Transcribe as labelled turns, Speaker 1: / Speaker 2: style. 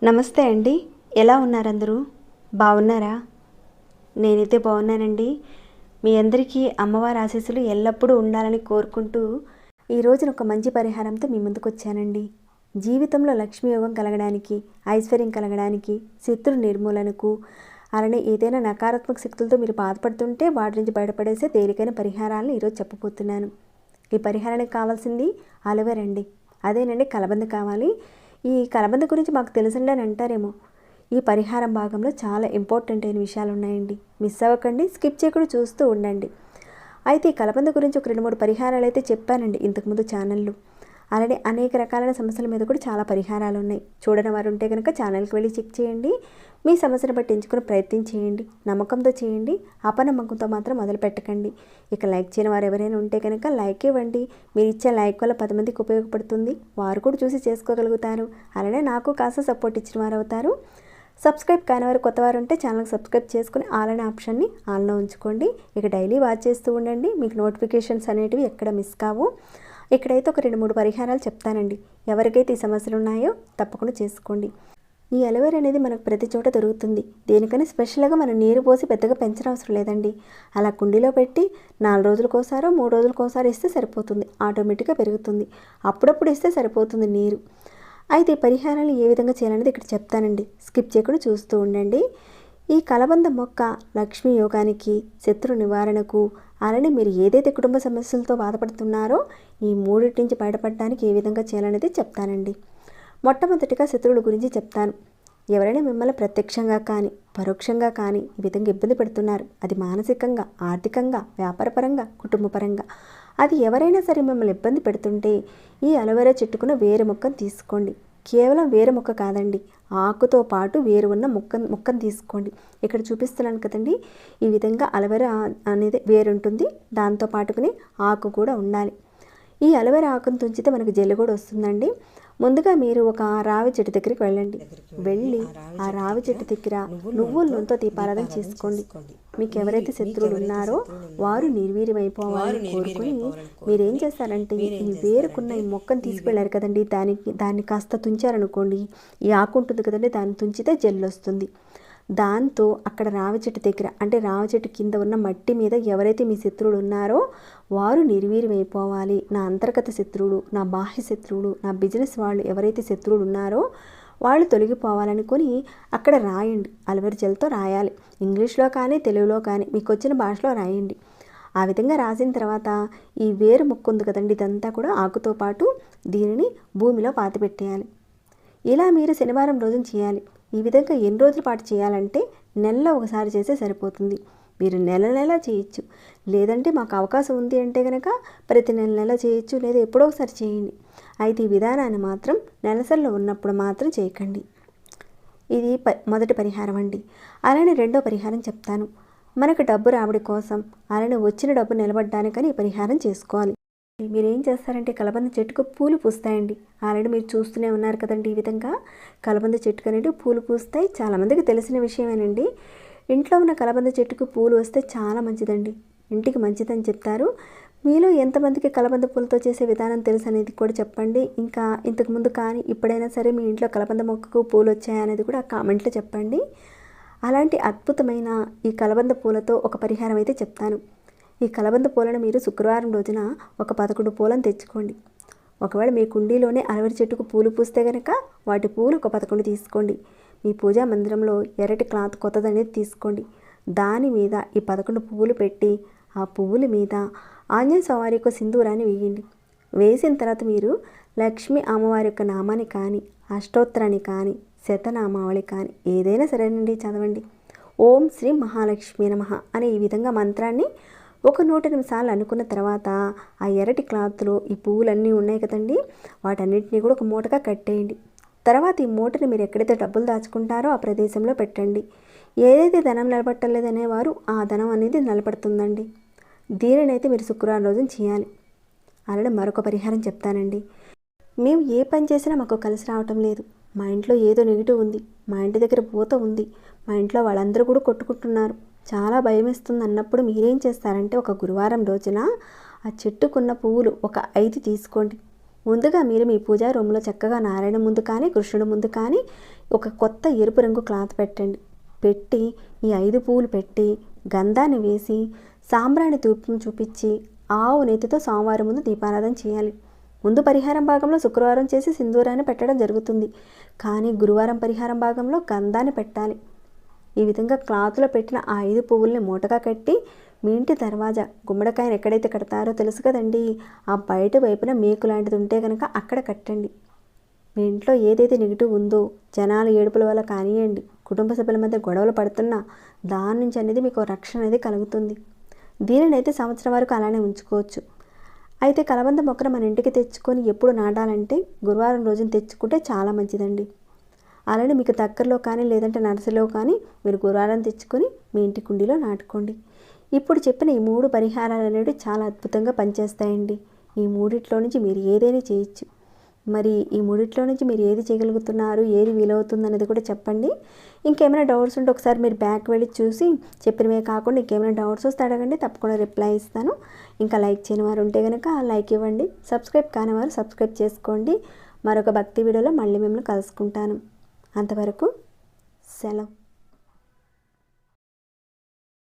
Speaker 1: నమస్తే అండి, ఎలా ఉన్నారు అందరూ? బాగున్నారా? నేనైతే బాగున్నానండి. మీ అందరికీ అమ్మవారి ఆశీస్సులు ఎల్లప్పుడూ ఉండాలని కోరుకుంటూ ఈ రోజున ఒక మంచి పరిహారంతో మీ ముందుకు వచ్చానండి. జీవితంలో లక్ష్మీ యోగం కలగడానికి, ఐశ్వర్యం కలగడానికి, శత్రు నిర్మూలనకు, అలానే ఏదైనా నకారాత్మక శక్తులతో మీరు బాధపడుతుంటే వాటి నుంచి బయటపడేసే తేలికైన పరిహారాలను ఈరోజు చెప్పబోతున్నాను. ఈ పరిహారానికి కావాల్సింది అలోవెరా అండి. అదేనండి, కలబంద కావాలి. ఈ కలబంద గురించి మాకు తెలుసండి అని అంటారేమో. ఈ పరిహారం భాగంలో చాలా ఇంపార్టెంట్ అయిన విషయాలు ఉన్నాయండి. మిస్ అవ్వకండి, స్కిప్ చేయకుండా చూస్తూ ఉండండి. అయితే ఈ కలబంద గురించి ఒక 2-3 పరిహారాలు అయితే చెప్పానండి ఇంతకుముందు ఛానల్లో. అలానే అనేక రకాలైన సమస్యల మీద కూడా చాలా పరిహారాలు ఉన్నాయి. చూడని వారు ఉంటే కనుక ఛానల్కి వెళ్ళి చెక్ చేయండి. మీ సమస్యను బట్టి ఎంచుకుని ప్రయత్నం చేయండి. నమ్మకంతో చేయండి, అపనమ్మకంతో మాత్రం మొదలు పెట్టకండి. ఇక లైక్ చేయని వారు ఎవరైనా ఉంటే కనుక లైక్ ఇవ్వండి. మీరు ఇచ్చే లైక్ వల్ల 10 మందికి ఉపయోగపడుతుంది. వారు కూడా చూసి చేసుకోగలుగుతారు. అలానే నాకు కాస్త సపోర్ట్ ఇచ్చిన వారు అవుతారు. సబ్స్క్రైబ్ కాని వారు, కొత్త వారు ఉంటే ఛానల్కి సబ్స్క్రైబ్ చేసుకుని ఆల్ అనే ఆప్షన్ని ఆన్లో ఉంచుకోండి. ఇక డైలీ వాచ్ చేస్తూ ఉండండి. మీకు నోటిఫికేషన్స్ అనేటివి ఎక్కడ మిస్ కావు. ఇక్కడైతే ఒక 2-3 పరిహారాలు చెప్తానండి. ఎవరికైతే ఈ సమస్యలు ఉన్నాయో తప్పకుండా చేసుకోండి. ఈ అలోవెరా అనేది మనకు ప్రతి చోట దొరుకుతుంది. దేనికని స్పెషల్గా మనం నీరు పోసి పెద్దగా పెంచనవసరం లేదండి. అలా కుండీలో పెట్టి 4 రోజులకోసారో 3 రోజులకోసారి ఇస్తే సరిపోతుంది. ఆటోమేటిక్గా పెరుగుతుంది. అప్పుడప్పుడు ఇస్తే సరిపోతుంది నీరు. అయితే ఈ పరిహారాలు ఏ విధంగా చేయాలనేది ఇక్కడ చెప్తానండి. స్కిప్ చేయకుండా చూస్తూ ఉండండి. ఈ కలబంద మొక్క లక్ష్మీ యోగానికి, శత్రు నివారణకు, అలానే మీరు ఏదైతే కుటుంబ సమస్యలతో బాధపడుతున్నారో ఈ మూడింటి నుంచి బయటపడడానికి ఏ విధంగా చేయాలనేది చెప్తానండి. మొట్టమొదటిగా శత్రువుల గురించి చెప్తాను. ఎవరైనా మిమ్మల్ని ప్రత్యక్షంగా కానీ పరోక్షంగా కానీ ఈ విధంగా ఇబ్బంది పెడుతున్నారు, అది మానసికంగా, ఆర్థికంగా, వ్యాపారపరంగా, కుటుంబపరంగా, అది ఎవరైనా సరే మిమ్మల్ని ఇబ్బంది పెడుతుంటే ఈ అలోవెరా చెట్టుకున్న వేరు మొక్కను తీసుకోండి. కేవలం వేరు మొక్క కాదండి, ఆకుతో పాటు వేరు ఉన్న మొక్కను తీసుకోండి. ఇక్కడ చూపిస్తున్నాను కదండి, ఈ విధంగా అలోవెరా అనేది వేరు ఉంటుంది. దాంతో పాటుకుని ఆకు కూడా ఉండాలి. ఈ అలోవెరా ఆకును తుంచితే మనకు జల్లు కూడా వస్తుందండి. ముందుగా మీరు ఒక రావి చెట్టు దగ్గరికి వెళ్ళి ఆ రావి చెట్టు దగ్గర నువ్వుల నూనెతో దీపారాధన చేసుకోండి. మీకు ఎవరైతే శత్రువులు ఉన్నారో వారు నిర్వీర్యమైపోవాలని కోరుకుని మీరేం చేస్తారంటే ఈ వేరుకున్న ఈ మొక్కను తీసుకెళ్ళారు కదండి, దాన్ని కాస్త తుంచారనుకోండి, ఈ ఆకు ఉంటుంది కదండి, దాన్ని తుంచితే జల్లు వస్తుంది. దాంతో అక్కడ రావి చెట్టు దగ్గర, అంటే రావి చెట్టు కింద ఉన్న మట్టి మీద ఎవరైతే మీ శత్రువులు ఉన్నారో వారు నిర్వీర్యమైపోవాలి, నా అంతర్గత శత్రువులు, నా బాహ్య శత్రువులు, నా బిజినెస్ వాళ్ళు ఎవరైతే శత్రువులు ఉన్నారో వాళ్ళు తొలగిపోవాలనుకొని అక్కడ రాయండి. అలోవెరా జెల్తో రాయాలి. ఇంగ్లీష్లో కానీ తెలుగులో కానీ మీకు వచ్చిన భాషలో రాయండి. ఆ విధంగా రాసిన తర్వాత ఈ వేరు మొక్క ఉంది కదండి, ఇదంతా కూడా ఆకుతో పాటు దీనిని భూమిలో పాతిపెట్టేయాలి. ఇలా మీరు శనివారం రోజున చేయాలి. ఈ విధంగా ఎన్ని రోజుల పాటు చేయాలంటే నెలలో ఒకసారి చేస్తే సరిపోతుంది. మీరు నెల చేయొచ్చు, లేదంటే మాకు అవకాశం ఉంది అంటే కనుక ప్రతి నెల చేయొచ్చు, లేదా ఎప్పుడో ఒకసారి చేయండి. అయితే ఈ విధానాన్ని మాత్రం నెలసరిలో ఉన్నప్పుడు మాత్రం చేయకండి. ఇది మొదటి పరిహారం అండి. అలానే రెండో పరిహారం చెప్తాను. మనకు డబ్బు రాబడి కోసం, అలానే వచ్చిన డబ్బు నిలబడడానికని ఈ పరిహారం చేసుకోవాలి. మీరేం చేస్తారంటే కలబంద చెట్టుకు పూలు పూస్తాయండి. ఆల్రెడీ మీరు చూస్తూనే ఉన్నారు కదండి, ఈ విధంగా కలబంద చెట్టుకు అనేది పూలు పూస్తాయి. చాలామందికి తెలిసిన విషయమేనండి. ఇంట్లో ఉన్న కలబంద చెట్టుకు పూలు వస్తే చాలా మంచిదండి, ఇంటికి మంచిదని చెప్తారు. మీలో ఎంతమందికి కలబంద పూలతో చేసే విధానం తెలుసు అనేది కూడా చెప్పండి. ఇంకా ఇంతకుముందు కానీ ఇప్పుడైనా సరే మీ ఇంట్లో కలబంద మొక్కకు పూలు వచ్చాయనేది కూడా కామెంట్లో చెప్పండి. అలాంటి అద్భుతమైన ఈ కలబంద పూలతో ఒక పరిహారం అయితే చెప్తాను. ఈ కలబంద పూలను మీరు శుక్రవారం రోజున ఒక 11 పూలను తెచ్చుకోండి. ఒకవేళ మీ కుండీలోనే అలోవెరా చెట్టుకు పూలు పూస్తే కనుక వాటి పూలు ఒక 11 తీసుకోండి. మీ పూజా మందిరంలో ఎర్రటి క్లాత్ కొత్తదనేది తీసుకోండి. దాని మీద ఈ 11 పువ్వులు పెట్టి ఆ పువ్వుల మీద ఆంజనేయ స్వామి యొక్క సింధూరాన్ని వేయండి. వేసిన తర్వాత మీరు లక్ష్మీ అమ్మవారి యొక్క నామాన్ని కానీ, అష్టోత్తరాన్ని కానీ, శతనామావళి కానీ ఏదైనా సరేనండి చదవండి. ఓం శ్రీ మహాలక్ష్మీ నమః అనే ఈ విధంగా మంత్రాన్ని ఒక 108 సార్లు అనుకున్న తర్వాత ఆ ఎర్రటి క్లాత్లో ఈ పువ్వులన్నీ ఉన్నాయి కదండి, వాటన్నిటిని కూడా ఒక మూటగా కట్టేయండి. తర్వాత ఈ మూటని మీరు ఎక్కడైతే డబ్బులు దాచుకుంటారో ఆ ప్రదేశంలో పెట్టండి. ఏదైతే ధనం నిలబట్టలేదనేవారు ఆ ధనం అనేది నిలబడుతుందండి. దీనినైతే మీరు శుక్రవారం రోజున చేయాలి. అలానే మరొక పరిహారం చెప్తానండి. మేము ఏ పని చేసినా మాకు కలిసి రావటం లేదు, మా ఇంట్లో ఏదో నెగిటివ్ ఉంది, మా ఇంటి దగ్గర పూత ఉంది, మా ఇంట్లో వాళ్ళందరూ కూడా కొట్టుకుంటున్నారు, చాలా భయమేస్తుంది అన్నప్పుడు మీరేం చేస్తారంటే ఒక గురువారం రోజున ఆ చెట్టుకున్న పువ్వులు ఒక 5 తీసుకోండి. ముందుగా మీరు మీ పూజా రూమ్లో చక్కగా నారాయణ ముందు కానీ కృష్ణుడి ముందు కానీ ఒక కొత్త ఎరుపు రంగు క్లాత్ పెట్టండి. పెట్టి ఈ 5 పువ్వులు పెట్టి గంధాన్ని వేసి సాంబ్రాణి ధూపం చూపించి ఆవు నెయ్యితో సోమవారం ముందు దీపారాధన చేయాలి. ముందు పరిహారం భాగంలో శుక్రవారం చేసి సింధూరాన్ని పెట్టడం జరుగుతుంది, కానీ గురువారం పరిహారం భాగంలో గంధాన్ని పెట్టాలి. ఈ విధంగా క్లాత్లో పెట్టిన ఆ 5 పువ్వుల్ని మూటగా కట్టి మీ ఇంటి దర్వాజా గుమ్మడికాయను ఎక్కడైతే కడతారో తెలుసు కదండి, ఆ బయట వైపున మేకు లాంటిది ఉంటే కనుక అక్కడ కట్టండి. మీ ఇంట్లో ఏదైతే నెగిటివ్ ఉందో, జనాలు ఏడుపుల వల్ల కానివ్వండి, కుటుంబ సభ్యుల మధ్య గొడవలు పడుతున్నా దాని నుంచి అనేది మీకు రక్షణ అనేది కలుగుతుంది. దీనిని అయితే సంవత్సరం వరకు అలానే ఉంచుకోవచ్చు. అయితే కలబంద మొక్కను మన ఇంటికి తెచ్చుకొని ఎప్పుడు నాటాలంటే గురువారం రోజున తెచ్చుకుంటే చాలా మంచిదండి. అలానే మీకు దగ్గరలో కానీ లేదంటే నర్సరీలో కానీ మీరు గురువారం తెచ్చుకొని మీ ఇంటి కుండీలో నాటుకోండి. ఇప్పుడు చెప్పిన ఈ 3 పరిహారాలు అనేవి చాలా అద్భుతంగా పనిచేస్తాయండి. ఈ మూడిట్లో నుంచి మీరు ఏదైనా చేయొచ్చు. మరి ఈ మూడిట్లో నుంచి మీరు ఏది చేయగలుగుతున్నారు, ఏది వీలవుతుంది అనేది కూడా చెప్పండి. ఇంకేమైనా డౌట్స్ ఉంటే ఒకసారి మీరు బ్యాక్ వెళ్ళి చూసి చెప్పినవే కాకుండా ఇంకేమైనా డౌట్స్ వస్తే అడగండి, తప్పకుండా రిప్లై ఇస్తాను. ఇంకా లైక్ చేయని వారు ఉంటే కనుక లైక్ ఇవ్వండి, సబ్స్క్రైబ్ కాని వారు సబ్స్క్రైబ్ చేసుకోండి. మరొక భక్తి వీడియోలో మళ్ళీ మిమ్మల్ని కలుసుకుంటాను. అంతవరకు సెలవు.